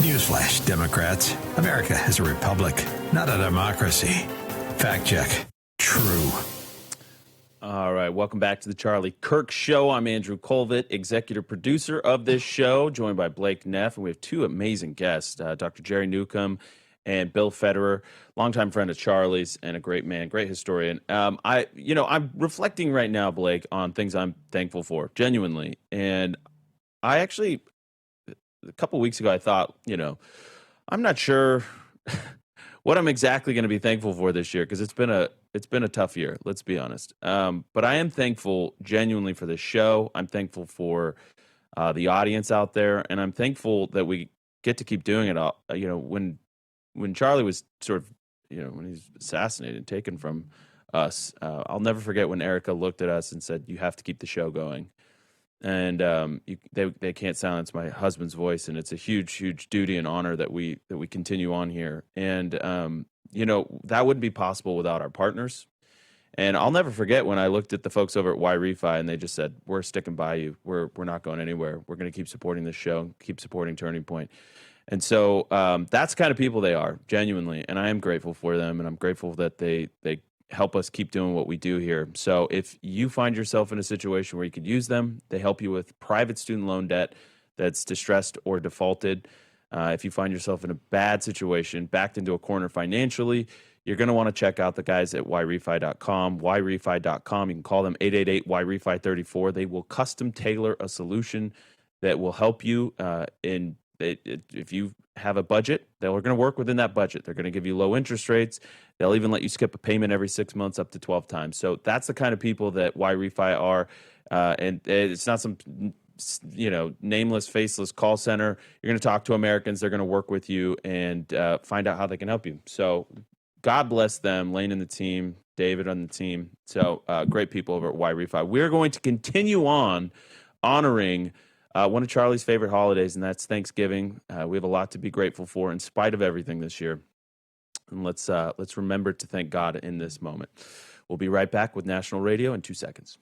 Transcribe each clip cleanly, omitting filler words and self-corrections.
Newsflash, Democrats. America is a republic, not a democracy. Fact check. True. All right, welcome back to the Charlie Kirk Show. I'm Andrew Kolvet, executive producer of this show, joined by Blake Neff, and we have two amazing guests, Dr. Jerry Newcombe and Bill Federer, longtime friend of Charlie's and a great man, great historian. I'm reflecting right now, Blake, on things I'm thankful for, genuinely. And I actually, a couple weeks ago, I thought, I'm not sure what I'm exactly going to be thankful for this year, because it's been a tough year, let's be honest. But I am thankful genuinely for this show. I'm thankful for the audience out there, and I'm thankful that we get to keep doing it. All when Charlie was sort of, when he's assassinated and taken from us, I'll never forget when Erica looked at us and said, "You have to keep the show going." And they can't silence my husband's voice, and it's a huge duty and honor that we continue on here. And that wouldn't be possible without our partners. And I'll never forget when I looked at the folks over at Refy, and they just said, "We're sticking by you. We're not going anywhere. We're going to keep supporting this show, keep supporting Turning Point." And so that's the kind of people they are, genuinely, and I am grateful for them, and I'm grateful that they help us keep doing what we do here. So if you find yourself in a situation where you could use them, they help you with private student loan debt that's distressed or defaulted. If you find yourself in a bad situation, backed into a corner financially, you're going to want to check out the guys at yrefy.com, yrefy.com. You can call them 888-YREFI34. They will custom tailor a solution that will help you if you have a budget, they're going to work within that budget. They're going to give you low interest rates. They'll even let you skip a payment every 6 months up to 12 times. So that's the kind of people that Refy are. And it's not some, nameless, faceless call center. You're going to talk to Americans. They're going to work with you and find out how they can help you. So God bless them, Lane and the team, David on the team. So great people over at Refy. We're going to continue on honoring one of Charlie's favorite holidays, and that's Thanksgiving. We have a lot to be grateful for in spite of everything this year. And let's remember to thank God in this moment. We'll be right back with National Radio in 2 seconds.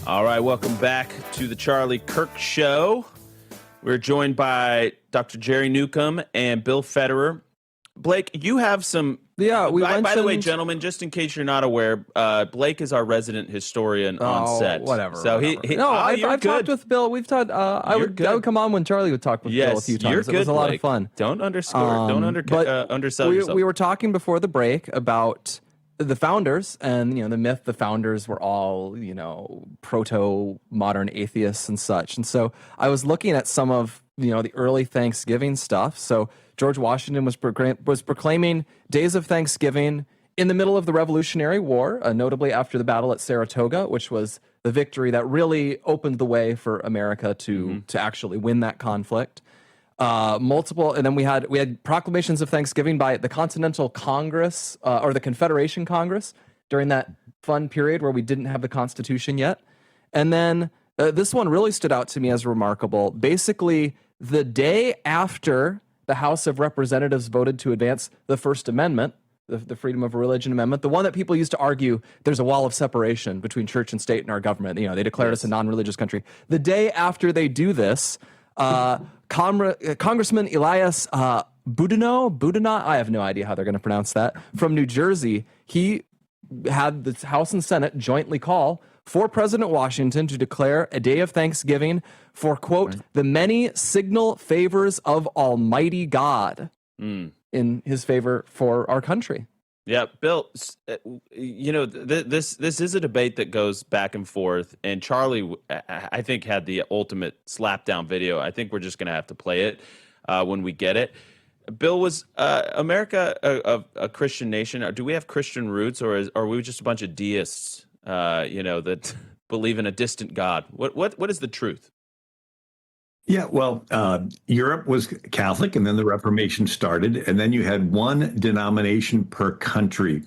All right, welcome back to the Charlie Kirk Show. We're joined by Dr. Jerry Newcombe and Bill Federer. Blake, you have some... Yeah, by the way, gentlemen, just in case you're not aware, Blake is our resident historian on set. Whatever. So I've talked with Bill. We've talked. I would come on when Charlie would talk with Bill a few times. It was a lot of fun. Don't underscore. Don't undersell yourself. We were talking before the break about the founders, and the myth the founders were all proto-modern atheists and such. And so I was looking at some of the early Thanksgiving stuff. So George Washington was proclaiming days of Thanksgiving in the middle of the Revolutionary War, notably after the battle at Saratoga, which was the victory that really opened the way for America to actually win that conflict. And then we had proclamations of Thanksgiving by the Continental Congress or the Confederation Congress during that fun period where we didn't have the Constitution yet. And then this one really stood out to me as remarkable. Basically, the day after the House of Representatives voted to advance the First Amendment, the Freedom of Religion Amendment, the one that people used to argue there's a wall of separation between church and state in our government. They declared us a non-religious country. The day after they do this, Congressman Elias Boudinot, I have no idea how they're going to pronounce that, from New Jersey, he had the House and Senate jointly call for President Washington to declare a day of Thanksgiving for, quote, the many signal favors of Almighty God in his favor for our country. Yeah, Bill, this is a debate that goes back and forth, and Charlie, I think, had the ultimate slapdown video. I think we're just going to have to play it when we get it. Bill, was America a Christian nation? Or do we have Christian roots, or are we just a bunch of deists, that believe in a distant God? What is the truth? Yeah, well, Europe was Catholic, and then the Reformation started, and then you had one denomination per country.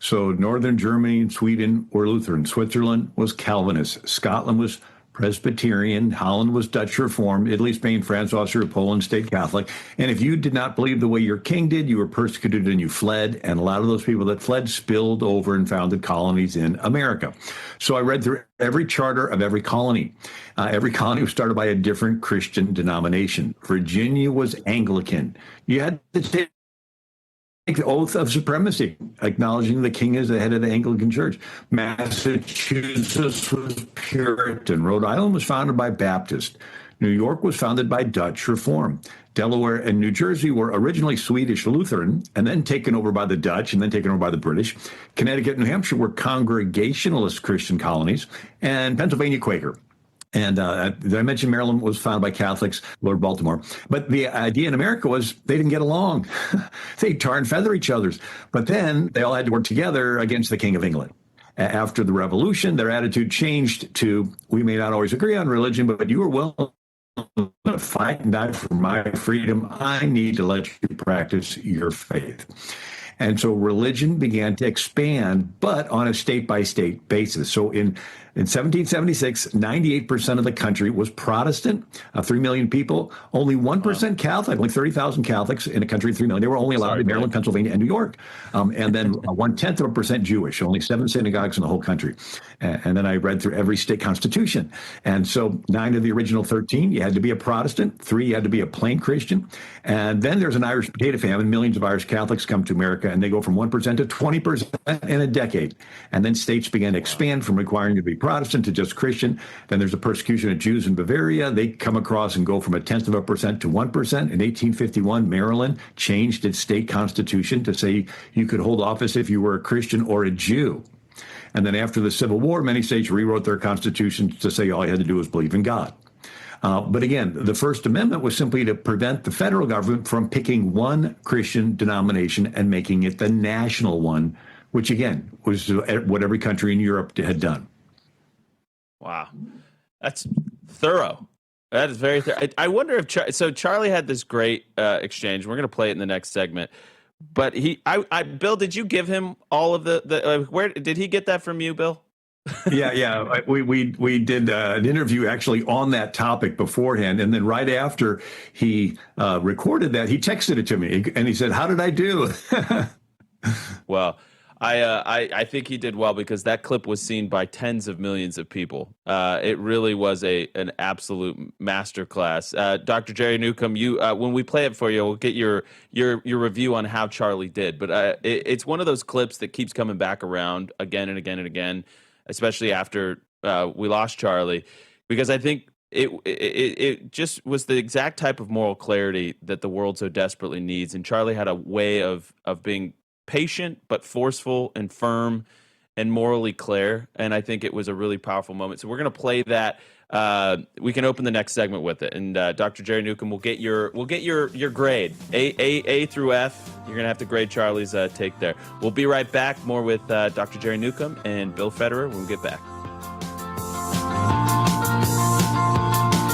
So Northern Germany and Sweden were Lutheran. Switzerland was Calvinist. Scotland was Presbyterian. Holland was Dutch Reformed. Italy, Spain, France, Austria, Poland, state Catholic. And if you did not believe the way your king did, you were persecuted and you fled. And a lot of those people that fled spilled over and founded colonies in America. So I read through every charter of every colony. Every colony was started by a different Christian denomination. Virginia was Anglican. You had to take the oath of supremacy, acknowledging the king as the head of the Anglican Church. Massachusetts was Puritan. Rhode Island was founded by Baptist. New York was founded by Dutch Reform. Delaware and New Jersey were originally Swedish Lutheran and then taken over by the Dutch and then taken over by the British. Connecticut and New Hampshire were Congregationalist Christian colonies, and Pennsylvania Quaker. And did I mention Maryland was founded by Catholics, Lord Baltimore? But the idea in America was they didn't get along. They tar and feather each other's. But then they all had to work together against the King of England. After the Revolution, their attitude changed to, we may not always agree on religion, but you are willing to fight and die for my freedom. I need to let you practice your faith. And so religion began to expand, but on a state-by-state basis. So in 1776, 98% of the country was Protestant, 3 million people, only 1% Catholic, like 30,000 Catholics in a country of 3 million. They were only allowed in Maryland, Pennsylvania, and New York. And then 0.1% Jewish, only 7 synagogues in the whole country. And then I read through every state constitution. And so 9 of the original 13, you had to be a Protestant. 3, you had to be a plain Christian. And then there's an Irish potato famine. Millions of Irish Catholics come to America, and they go from 1% to 20% in a decade. And then states began to expand from requiring you to be Protestant to just Christian. Then there's a persecution of Jews in Bavaria. They come across and go from 0.1% to 1%. In 1851, Maryland changed its state constitution to say you could hold office if you were a Christian or a Jew. And then after the Civil War, many states rewrote their constitutions to say all you had to do was believe in God. But again, the First Amendment was simply to prevent the federal government from picking one Christian denomination and making it the national one, which again was what every country in Europe had done. Wow. That's thorough. That is very thorough. I wonder if so Charlie had this great exchange. We're going to play it in the next segment. But Bill, did you give him all of the where did he get that from you, Bill? Yeah. We did an interview actually on that topic beforehand, and then right after he recorded that, he texted it to me, and he said, "How did I do?" Well, I think he did well because that clip was seen by tens of millions of people. It really was an absolute masterclass. Dr. Jerry Newcombe, you when we play it for you, we'll get your review on how Charlie did. But it's one of those clips that keeps coming back around again and again and again, especially after we lost Charlie, because I think it just was the exact type of moral clarity that the world so desperately needs. And Charlie had a way of being patient but forceful and firm and morally clear, and I think it was a really powerful moment. So we're going to play that. We can open the next segment with it, and Dr. Jerry Newcombe will get your grade A through F. You're going to have to grade Charlie's take there. We'll be right back. More with Dr. Jerry Newcombe and Bill Federer when we get back.